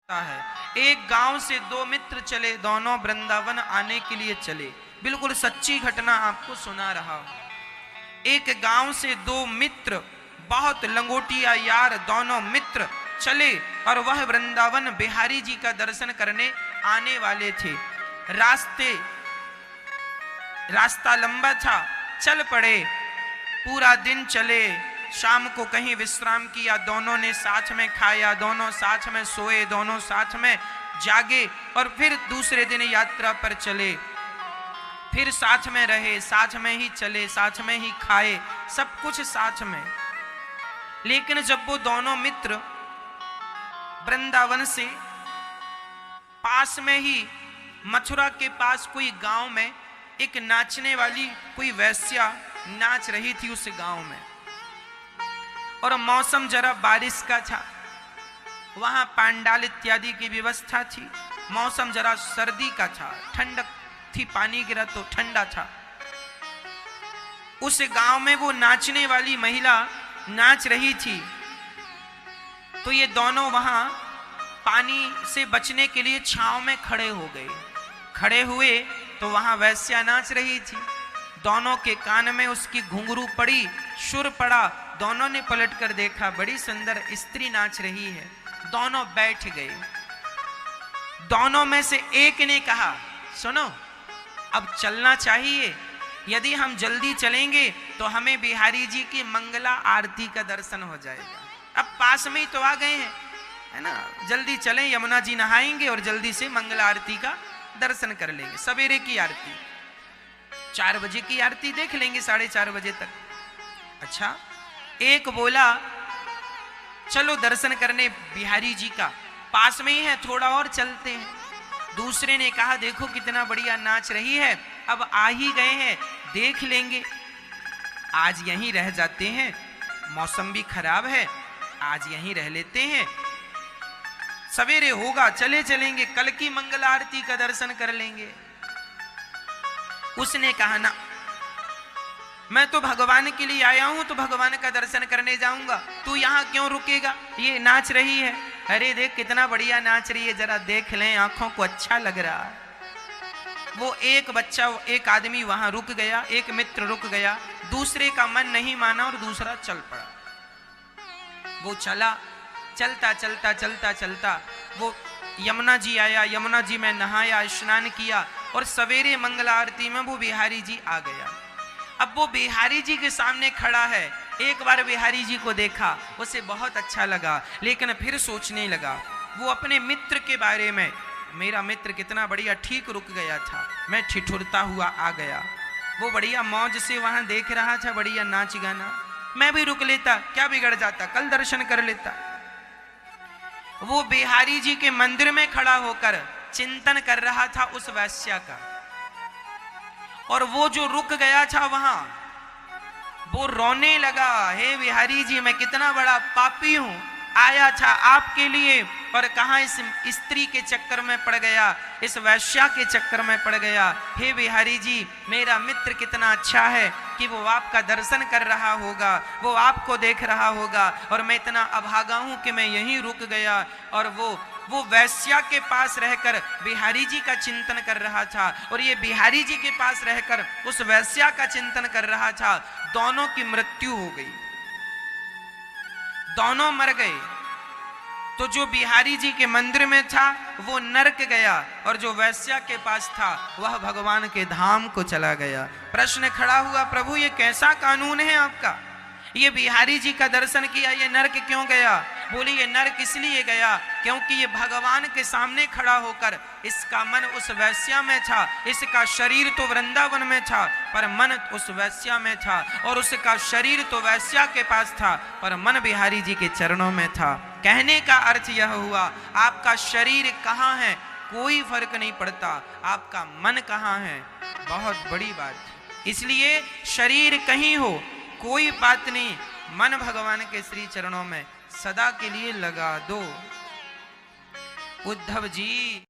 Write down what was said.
है। एक गांव से दो मित्र चले, दोनों वृंदावन आने के लिए चले। बिल्कुल सच्ची घटना आपको सुना रहा हूं। एक गांव से दो मित्र, बहुत लंगोटिया यार, दोनों मित्र चले और वह वृंदावन बिहारी जी का दर्शन करने आने वाले थे। रास्ता लंबा था, चल पड़े। पूरा दिन चले, शाम को कहीं विश्राम किया, दोनों ने साथ में खाया, दोनों साथ में सोए, दोनों साथ में जागे और फिर दूसरे दिन यात्रा पर चले। फिर साथ में रहे, साथ में ही चले, साथ में ही खाए, सब कुछ साथ में। लेकिन जब वो दोनों मित्र वृंदावन से पास में ही मथुरा के पास कोई गांव में एक नाचने वाली कोई वैश्या नाच रही थी उस गांव में, और मौसम जरा बारिश का था, वहां पांडाल इत्यादि की व्यवस्था थी। मौसम जरा सर्दी का था, ठंडक थी, पानी गिरा तो ठंडा था। उस गांव में वो नाचने वाली महिला नाच रही थी, तो ये दोनों वहां पानी से बचने के लिए छांव में खड़े हो गए। खड़े हुए तो वहां वैश्या नाच रही थी, दोनों के कान में उसकी घुंघरू पड़ी, सुर पड़ा। दोनों ने पलट कर देखा, बड़ी सुंदर स्त्री नाच रही है। दोनों बैठ गए। दोनों में से एक ने कहा, सुनो, अब चलना चाहिए। यदि हम जल्दी चलेंगे तो हमें बिहारी जी की मंगला आरती का दर्शन हो जाएगा। अब पास में ही तो आ गए हैं, है ना, जल्दी चलें, यमुना जी नहाएंगे और जल्दी से मंगला आरती का दर्शन कर लेंगे। सवेरे की आरती, 4 बजे की आरती देख लेंगे, 4:30 बजे तक। अच्छा, एक बोला चलो दर्शन करने बिहारी जी का, पास में ही है, थोड़ा और चलते हैं। दूसरे ने कहा देखो कितना बढ़िया नाच रही है, अब आ ही गए हैं, देख लेंगे, आज यहीं रह जाते हैं, मौसम भी खराब है, आज यहीं रह लेते हैं, सवेरे होगा चले चलेंगे, कल की मंगला आरती का दर्शन कर लेंगे। उसने कहा ना, मैं तो भगवान के लिए आया हूं, तो भगवान का दर्शन करने जाऊंगा, तू यहां क्यों रुकेगा, ये नाच रही है, अरे देख कितना बढ़िया नाच रही है, जरा देख लें, आंखों को अच्छा लग रहा है। वो एक आदमी वहां रुक गया, एक मित्र रुक गया, दूसरे का मन नहीं माना और दूसरा चल पड़ा। वो चला, चलता चलता चलता चलता वो यमुना जी आया, यमुना जी में नहाया, स्नान किया और सवेरे मंगला आरती में वो बिहारी जी आ गया। अब वो बिहारी जी के सामने खड़ा है, एक बार बिहारी जी को देखा, उसे बहुत अच्छा लगा, लेकिन फिर सोचने लगा वो अपने मित्र के बारे में, मेरा मित्र कितना बढ़िया ठीक रुक गया था, मैं ठिठुरता हुआ आ गया, वो बढ़िया मौज से वहां देख रहा था, बढ़िया नाच गाना, मैं भी रुक लेता, क्या बिगड़ जाता, कल दर्शन कर लेता। वो बिहारी जी के मंदिर में खड़ा होकर चिंतन कर रहा था उस वैश्या का, और वो जो रुक गया था वहां, वो रोने लगा, हे बिहारी जी, मैं कितना बड़ा पापी हूं, आया था आपके लिए, पर कहां इस स्त्री के चक्कर में पड़ गया, इस वैश्या के चक्कर में पड़ गया। हे बिहारी जी, मेरा मित्र कितना अच्छा है कि वो आपका दर्शन कर रहा होगा, वो आपको देख रहा होगा, और मैं इतना अभागा हूं कि मैं यहीं रुक गया। और वो वैश्या के पास रहकर बिहारी जी का चिंतन कर रहा था, और ये बिहारी जी के पास रहकर उस वैश्या का चिंतन कर रहा था। दोनों की मृत्यु हो गई, दोनों मर गए। तो जो बिहारी जी के मंदिर में था वो नरक गया, और जो वैश्या के पास था वह भगवान के धाम को चला गया। प्रश्न खड़ा हुआ, प्रभु ये कैसा कानून है आपका, ये बिहारी जी का दर्शन किया, ये नरक क्यों गया? बोले ये नरक इसलिए गया क्योंकि ये भगवान के सामने खड़ा होकर इसका मन उस वैश्या में था, इसका शरीर तो वृंदावन में था पर मन उस वैश्या में था, और उसका शरीर तो वैश्या के पास था पर मन बिहारी जी के चरणों में था। कहने का अर्थ यह हुआ, आपका शरीर कहाँ है कोई फर्क नहीं पड़ता, आपका मन कहाँ है बहुत बड़ी बात। इसलिए शरीर कहीं हो कोई बात नहीं, मन भगवान के श्री चरणों में सदा के लिए लगा दो। उद्धव जी